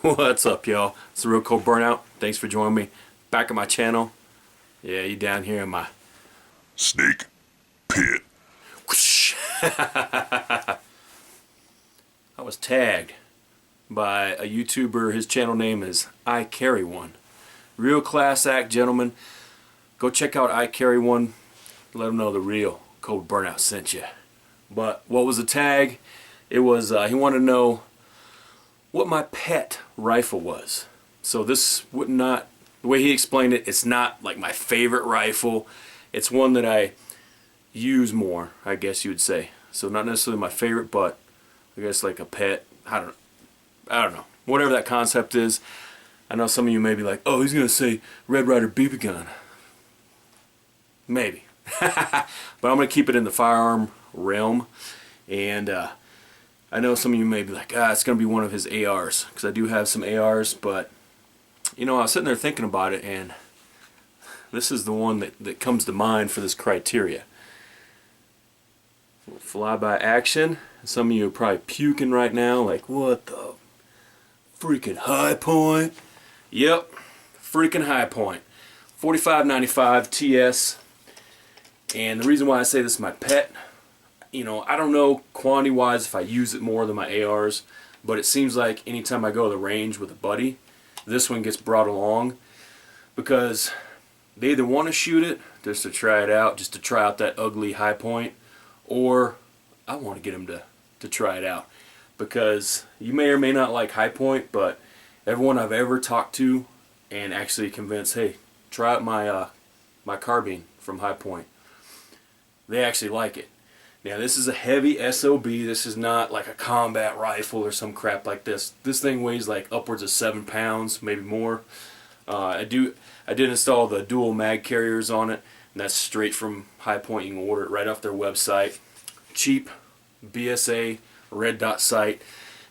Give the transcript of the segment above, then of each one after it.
What's up, y'all? It's the Real Cold Burnout. Thanks for joining me back at my channel. Yeah, you down here in my snake pit. whoosh. I was tagged by a YouTuber. His channel name is Icarryone. Real class act, gentlemen. Go check out Icarryone. Let him know the Real Cold Burnout sent you. But what was the tag? It was he wanted to know what my pet rifle was. So this would not, the way he explained it, it's not like my favorite rifle. It's one that I use more, I guess you would say. So not necessarily my favorite, but I guess like a pet. I don't know. Whatever that concept is. I know some of you may be like, oh, he's gonna say Red Ryder BB gun. Maybe. But I'm gonna keep it in the firearm realm. And I know some of you may be like, it's going to be one of his ARs, because I do have some ARs, but, you know, I was sitting there thinking about it, and this is the one that comes to mind for this criteria. Flyby action. Some of you are probably puking right now, like, what the freaking high point? Yep, freaking high point. 4595 TS, and the reason why I say this is my pet, you know, I don't know quantity wise if I use it more than my ARs, but it seems like anytime I go to the range with a buddy, this one gets brought along, because they either want to shoot it just to try it out, just to try out that ugly high point, or I want to get them to try it out, because you may or may not like high point, but everyone I've ever talked to and actually convinced, hey, try out my carbine from High Point, they actually like it. Now this is a heavy SOB. This is not like a combat rifle or some crap like this. This thing weighs like upwards of 7 pounds, maybe more. I did install the dual mag carriers on it, and that's straight from High Point. You can order it right off their website. Cheap BSA red dot sight.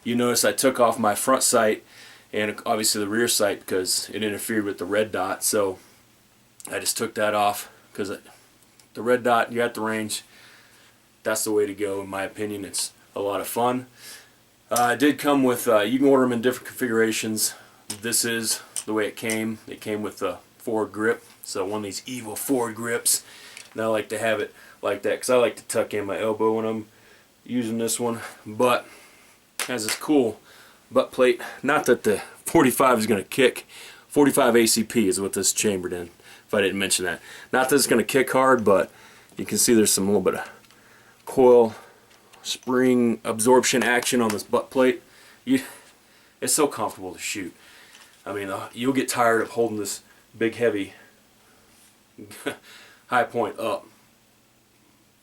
You notice I took off my front sight and obviously the rear sight because it interfered with the red dot. So I just took that off, because the red dot, you're at the range. That's the way to go, in my opinion. It's a lot of fun. It did come with, you can order them in different configurations. This is the way it came. It came with a forward grip, so one of these evil forward grips. And I like to have it like that because I like to tuck in my elbow when I'm using this one. But it has this cool butt plate. Not that the 45 is going to kick. 45 ACP is what this is chambered in, if I didn't mention that. Not that it's going to kick hard, but you can see there's some little bit of coil spring absorption action on this butt plate. It's so comfortable to shoot. I mean, you'll get tired of holding this big heavy High Point up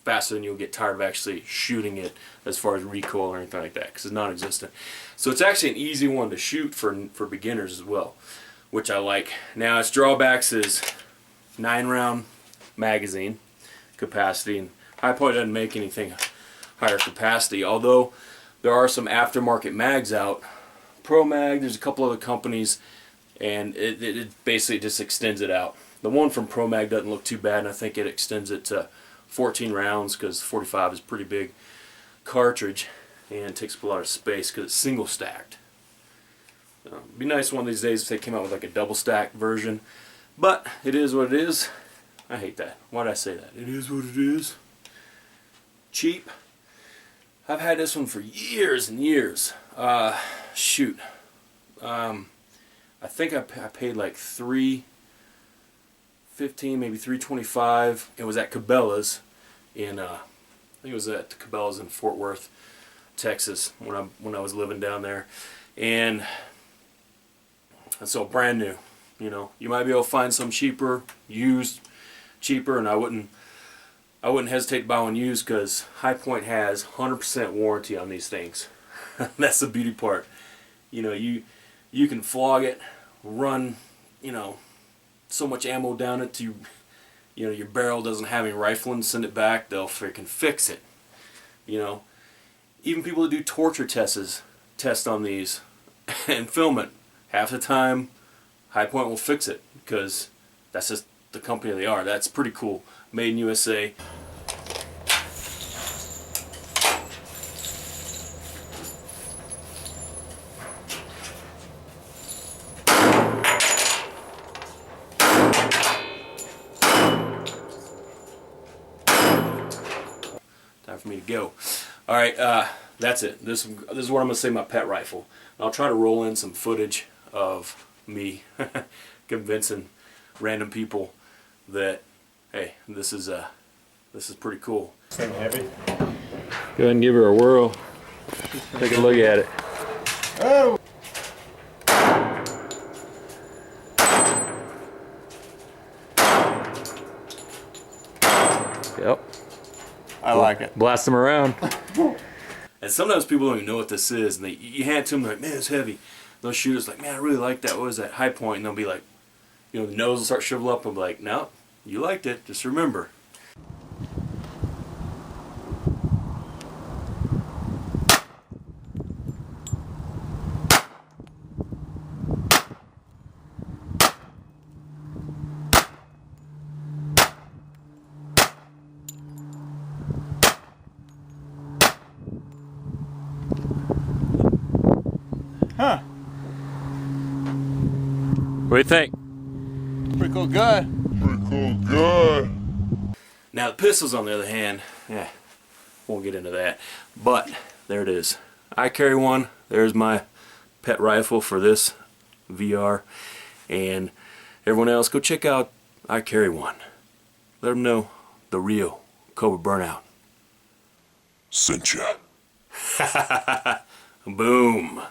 faster than you'll get tired of actually shooting it as far as recoil or anything like that, because it's non-existent. So it's actually an easy one to shoot for beginners as well, which I like. Now its drawbacks is 9-round magazine capacity, and High Point doesn't make anything higher capacity, although there are some aftermarket mags out. Pro Mag, there's a couple other companies, and it basically just extends it out. The one from Pro Mag doesn't look too bad, and I think it extends it to 14 rounds, because 45 is a pretty big cartridge and takes up a lot of space because it's single stacked. It'd be nice one of these days if they came out with like a double stacked version, but it is what it is. I hate that. Why did I say that? It is what it is. Cheap. I've had this one for years and years. Shoot. I think I paid like $3.15, maybe $3.25. It was at Cabela's in I think it was at Cabela's in Fort Worth, Texas, when I was living down there. And so brand new. You know, you might be able to find some cheaper, used cheaper, and I wouldn't hesitate to buy one used, because High Point has 100% warranty on these things. That's the beauty part. You know, you can flog it, run, you know, so much ammo down it to, you know, your barrel doesn't have any rifling, send it back, they'll freaking fix it. You know, even people that do torture test on these and film it, half the time High Point will fix it, because that's just the company they are. That's pretty cool. Made in USA. for me to go. All right, that's it. This is what I'm gonna say my pet rifle. I'll try to roll in some footage of me convincing random people that, hey, this is pretty cool. Thing heavy. Go ahead and give her a whirl. Take a look at it. Oh! Yep. I like it. Blast them around. And sometimes people don't even know what this is, and you hand it to them, like, man, it's heavy. They'll shoot us like, man, I really like that. What is that? High point. And they'll be like, you know, the nose will start shrivel up and be like, no, you liked it. Just remember. Huh. What do you think? Pretty cool gun. Now the pistols, on the other hand, yeah, won't get into that. But there it is. Icarryone. There's my pet rifle for this VR. And everyone else, go check out Icarryone. Let them know the real Cobra Burnout. Sent ya. Boom.